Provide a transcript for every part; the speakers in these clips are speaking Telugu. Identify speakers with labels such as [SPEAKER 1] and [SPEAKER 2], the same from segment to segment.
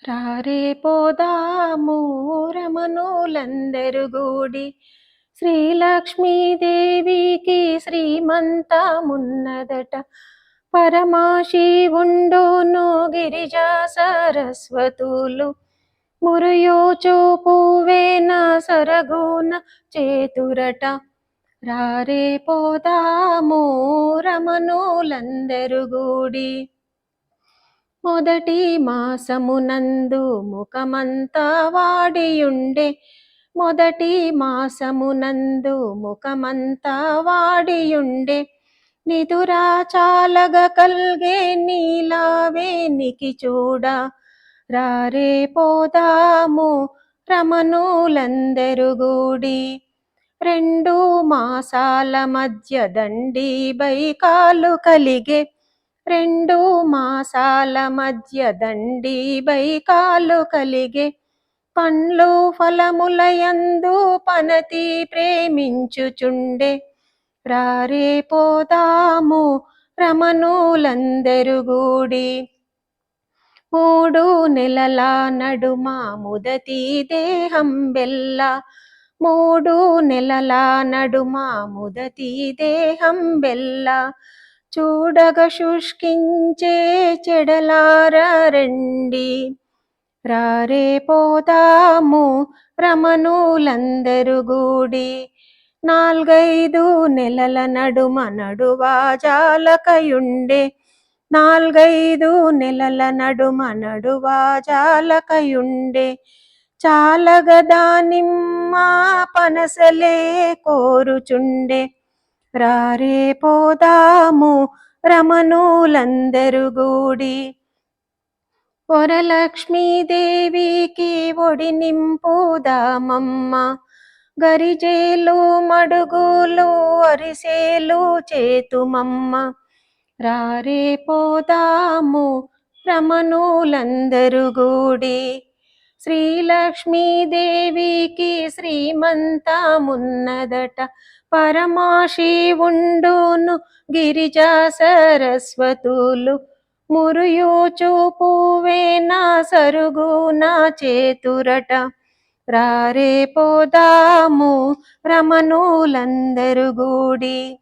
[SPEAKER 1] రారే పోదాము రమణులందరు గూడి శ్రీలక్ష్మీదేవికి శ్రీమంతమున్నదట. పరమశివుండును గిరిజా సరస్వతులు మురయోచు పువ్వేన సరగున చేతురట. రారే పోదాము రమణులందరు గూడి మొదటి మాసమునందు ముఖమంతా వాడియుండే. మొదటి మాసమునందు ముఖమంతా వాడియుండే. నిదురా చాలగ కల్గే నీలావేనికి చూడ. రారే పోదాము రమణులందరు గూడి రెండు మాసాల మధ్య దండి బైకాలు కలిగే. రెండు మాసాల మధ్య దండి బైకాలు కలిగే. పండ్లు ఫలములయందు పనతి ప్రేమించుచుండే. రారే పోదాము రమణులందరు గూడి మూడు నెలల నడుమ ముదతి దేహం బెల్ల. మూడు నెలల నడుమ ముదతి దేహం బెల్ల. చూడగ శుష్కించే చెడలార రండి. రారే పోదాము రమణులందరు గూడి నాల్గైదు నెలల నడుమ నడువాజాలకయుండే. నాల్గైదు నెలల నడుమ నడువాజాలకయుండే. చాలగ దానిమ్మ పనసలే కోరుచుండే. రారే పోదాము రమణులందరు గూడి వరలక్ష్మీదేవికి ఒడి నింపుదామమ్మ. గరిజేలు మడుగులు అరిసేలు చేతుమమ్మ. రారే పోదాము రమణులందరు గూడి శ్రీలక్ష్మీదేవికి శ్రీమంతమున్నదట. పరమశివుండును గిరిజా సరస్వతులు మురయోచు పువ్వేన సరుగున చేతురట. రారే పోదాము రమణులందరు గూడి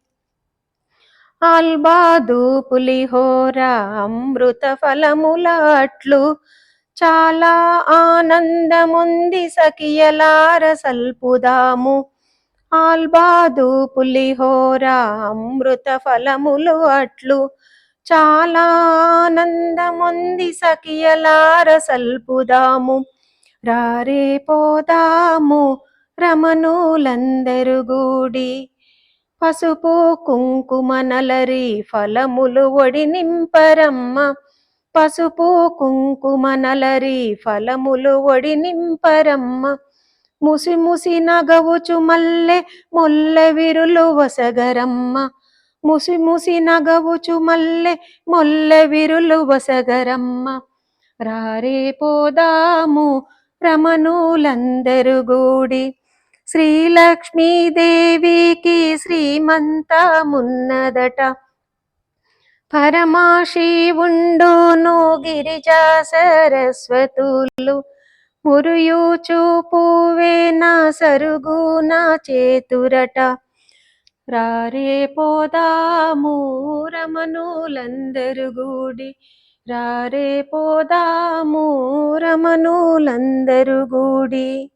[SPEAKER 1] ఆల్బాదు పులిహోర అమృత ఫలముల అట్లు చాలా ఆనందముంది సఖియలార సల్పుదాము. ఆల్బాదు పులిహోర అమృత ఫలములు అట్లు చాలా ఆనందముంది సఖియలార సల్పుదాము. రారే పోదాము రమణులందరు గూడి పసుపు కుంకుమ నలరి ఫలములు ఒడి నింపరమ్మ. పసుపు కుంకుమ నలరి ఫలములు ఒడి నింపరమ్మ. ముసి ముసి నగవుచు మల్లె మొల్ల విరులు వసగరమ్మ. ముసి ముసి నగవుచు మల్లె మొల్ల విరులు వసగరమ్మ. రారే పోదాము రమణులందరు గూడి శ్రీలక్ష్మీదేవికి శ్రీమంతమున్నదట. పరమశివుండును గిరిజా సరస్వతులు మురయోచు పువ్వేన సరుగున చేతురట. రారే పోదాము రమణులందరు గూడి రారే పోదాము రమణులందరు గూడి